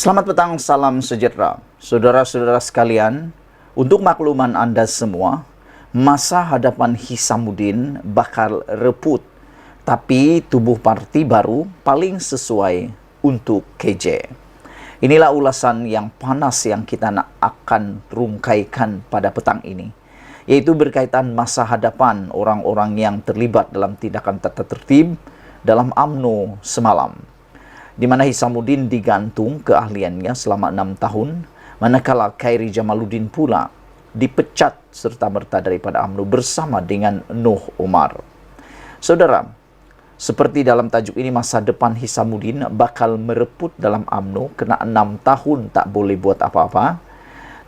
Selamat petang, salam sejahtera. Saudara-saudara sekalian, untuk makluman Anda semua, masa hadapan Hisamuddin bakal reput, tapi tubuh parti baru paling sesuai untuk KJ. Inilah ulasan yang panas yang kita akan rungkaikan pada petang ini, yaitu berkaitan masa hadapan orang-orang yang terlibat dalam tindakan tata tertib dalam UMNO semalam, di mana Hisamuddin digantung keahliannya selama 6 tahun, manakala Khairi Jamaluddin pula dipecat serta-merta daripada UMNO bersama dengan Nuh Umar. Saudara, seperti dalam tajuk ini, masa depan Hisamuddin bakal mereput dalam UMNO, kena 6 tahun tak boleh buat apa-apa,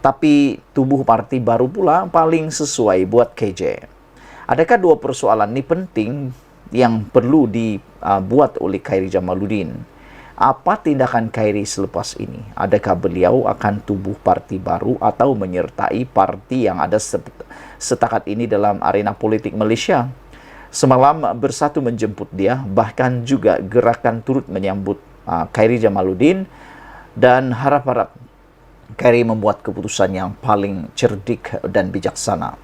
tapi tubuh parti baru pula paling sesuai buat KJ. Adakah dua persoalan ini penting yang perlu dibuat oleh Khairi Jamaluddin? Apa tindakan Khairi selepas ini? Adakah beliau akan tubuh parti baru atau menyertai parti yang ada setakat ini dalam arena politik Malaysia? Semalam Bersatu menjemput dia, bahkan juga Gerakan turut menyambut Khairi Jamaluddin, dan harap-harap Khairi membuat keputusan yang paling cerdik dan bijaksana.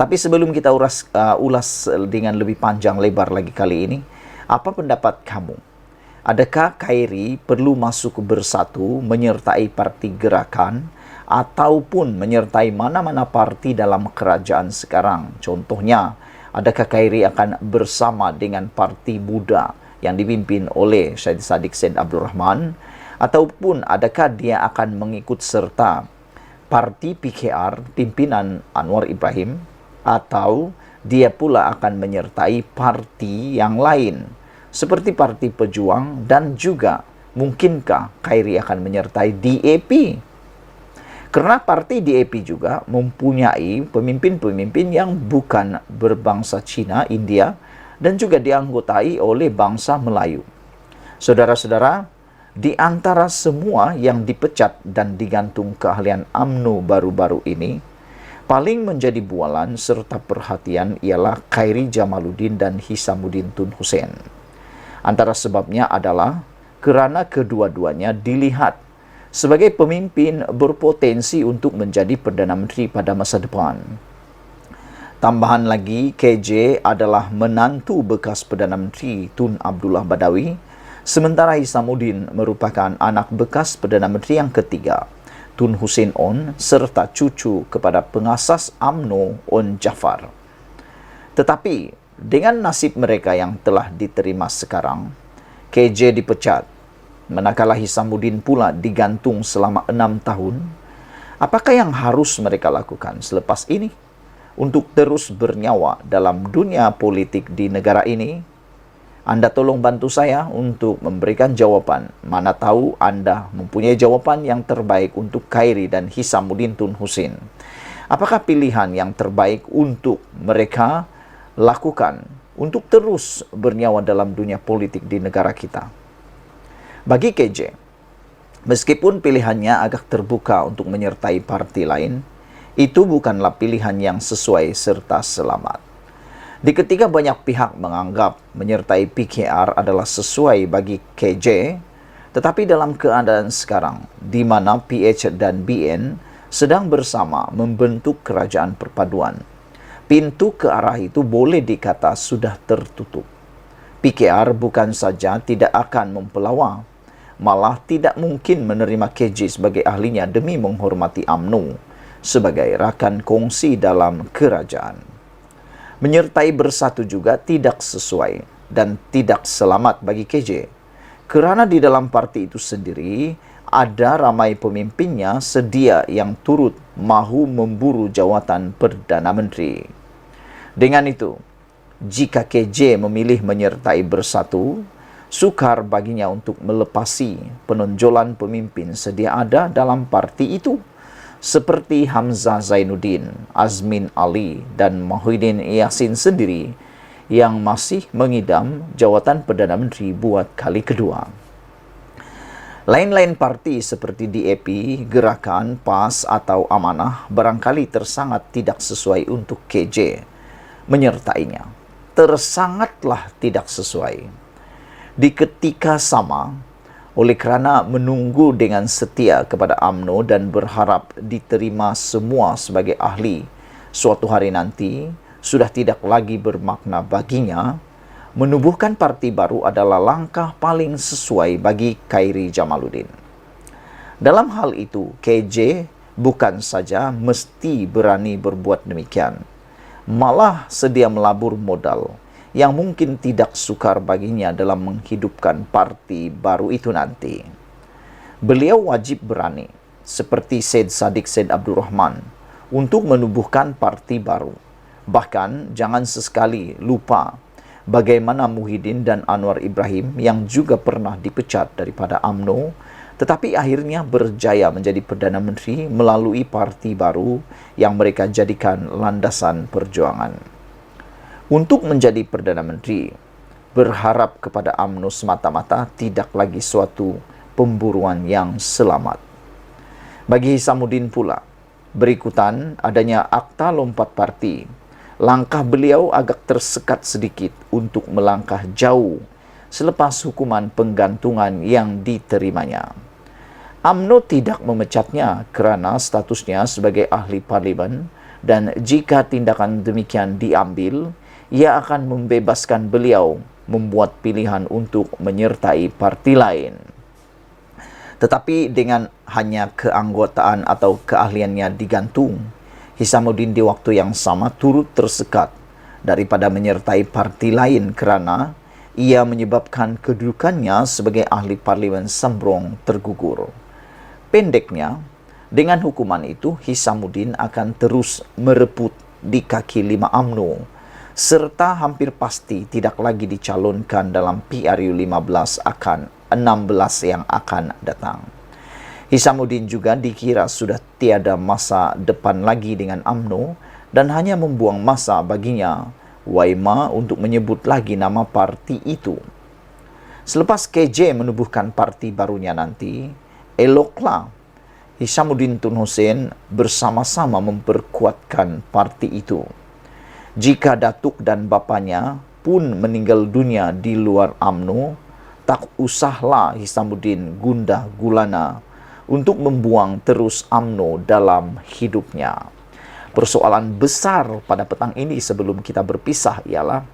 Tapi sebelum kita ulas dengan lebih panjang lebar lagi kali ini, apa pendapat kamu? Adakah Khairi perlu masuk Bersatu, menyertai parti Gerakan, ataupun menyertai mana-mana parti dalam kerajaan sekarang? Contohnya, adakah Khairi akan bersama dengan Parti Buddha yang dipimpin oleh Syed Saddiq Said Abdul Rahman, ataupun adakah dia akan mengikut serta Parti PKR pimpinan Anwar Ibrahim, atau dia pula akan menyertai parti yang lain seperti Parti Pejuang, dan juga mungkinkah Khairi akan menyertai DAP? Karena parti DAP juga mempunyai pemimpin-pemimpin yang bukan berbangsa Cina, India, dan juga dianggotai oleh bangsa Melayu. Saudara-saudara, di antara semua yang dipecat dan digantung keahlian UMNO baru-baru ini, paling menjadi bualan serta perhatian ialah Khairi Jamaluddin dan Hisamuddin Tun Hussein. Antara sebabnya adalah kerana kedua-duanya dilihat sebagai pemimpin berpotensi untuk menjadi Perdana Menteri pada masa depan. Tambahan lagi, KJ adalah menantu bekas Perdana Menteri Tun Abdullah Badawi, sementara Hisamuddin merupakan anak bekas Perdana Menteri yang ketiga, Tun Hussein On, serta cucu kepada pengasas UMNO On Jaafar. Tetapi dengan nasib mereka yang telah diterima sekarang, KJ dipecat, manakala Hisamuddin pula digantung selama 6 tahun. Apakah yang harus mereka lakukan selepas ini untuk terus bernyawa dalam dunia politik di negara ini? Anda tolong bantu saya untuk memberikan jawapan. Mana tahu Anda mempunyai jawaban yang terbaik untuk Khairi dan Hisamuddin Tun Hussein. Apakah pilihan yang terbaik untuk mereka lakukan untuk terus bernyawa dalam dunia politik di negara kita? Bagi KJ, meskipun pilihannya agak terbuka untuk menyertai parti lain, itu bukanlah pilihan yang sesuai serta selamat. Di ketika banyak pihak menganggap menyertai PKR adalah sesuai bagi KJ, tetapi dalam keadaan sekarang, di mana PH dan BN sedang bersama membentuk kerajaan perpaduan, pintu ke arah itu boleh dikata sudah tertutup. PKR bukan saja tidak akan mempelawa, malah tidak mungkin menerima KJ sebagai ahlinya demi menghormati UMNO sebagai rakan kongsi dalam kerajaan. Menyertai Bersatu juga tidak sesuai dan tidak selamat bagi KJ, kerana di dalam parti itu sendiri ada ramai pemimpinnya sedia yang turut mahu memburu jawatan Perdana Menteri. Dengan itu, jika KJ memilih menyertai Bersatu, sukar baginya untuk melepasi penonjolan pemimpin sedia ada dalam parti itu, seperti Hamzah Zainuddin, Azmin Ali, dan Muhyiddin Yassin sendiri yang masih mengidam jawatan Perdana Menteri buat kali kedua. Lain-lain parti seperti DAP, Gerakan, PAS, atau Amanah barangkali tersangat tidak sesuai untuk KJ menyertainya. Tersangatlah tidak sesuai. Di ketika sama, Oleh kerana menunggu dengan setia kepada UMNO dan berharap diterima semua sebagai ahli suatu hari nanti, sudah tidak lagi bermakna baginya. Menubuhkan parti baru adalah langkah paling sesuai bagi Khairi Jamaluddin. Dalam hal itu, KJ bukan saja mesti berani berbuat demikian, malah sedia melabur modal yang mungkin tidak sukar baginya dalam menghidupkan parti baru itu nanti. Beliau wajib berani, seperti Syed Saddiq Syed Abdul Rahman, untuk menubuhkan parti baru. Bahkan jangan sesekali lupa bagaimana Muhyiddin dan Anwar Ibrahim yang juga pernah dipecat daripada UMNO, tetapi akhirnya berjaya menjadi Perdana Menteri melalui parti baru yang mereka jadikan landasan perjuangan. Untuk menjadi Perdana Menteri, berharap kepada UMNO semata-mata tidak lagi suatu pemburuan yang selamat. Bagi Hisamuddin pula, berikutan adanya akta lompat parti, langkah beliau agak tersekat sedikit untuk melangkah jauh selepas hukuman penggantungan yang diterimanya. UMNO tidak memecatnya kerana statusnya sebagai ahli parlimen, dan jika tindakan demikian diambil, ia akan membebaskan beliau membuat pilihan untuk menyertai parti lain. Tetapi dengan hanya keanggotaan atau keahliannya digantung, Hisamuddin di waktu yang sama turut tersekat daripada menyertai parti lain kerana ia menyebabkan kedudukannya sebagai ahli parlimen Sembrong tergugur. Pendeknya, dengan hukuman itu, Hisamuddin akan terus mereput di kaki 5 UMNO, serta hampir pasti tidak lagi dicalonkan dalam PRU 15 akan 16 yang akan datang. Hisamuddin juga dikira sudah tiada masa depan lagi dengan UMNO dan hanya membuang masa baginya Waima untuk menyebut lagi nama parti itu. Selepas KJ menubuhkan parti barunya nanti, eloklah Hisamuddin Tun Hussein bersama-sama memperkuatkan parti itu. Jika datuk dan bapanya pun meninggal dunia di luar UMNO, tak usahlah Hisamuddin gundah gulana untuk membuang terus UMNO dalam hidupnya. Persoalan besar pada petang ini sebelum kita berpisah ialah,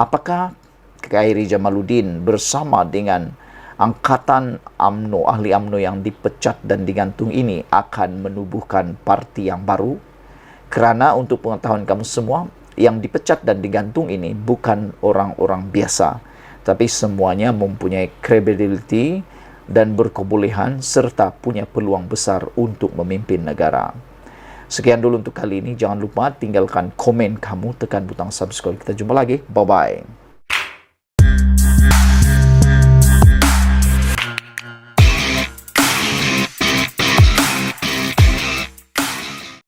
apakah Khairi Jamaluddin bersama dengan angkatan UMNO, ahli UMNO yang dipecat dan digantung ini akan menubuhkan parti yang baru? Kerana untuk pengetahuan kamu semua, yang dipecat dan digantung ini bukan orang-orang biasa, tapi semuanya mempunyai credibility dan berkebolehan serta punya peluang besar untuk memimpin negara. Sekian dulu untuk kali ini. Jangan lupa tinggalkan komen kamu, tekan butang subscribe. Kita jumpa lagi. Bye-bye.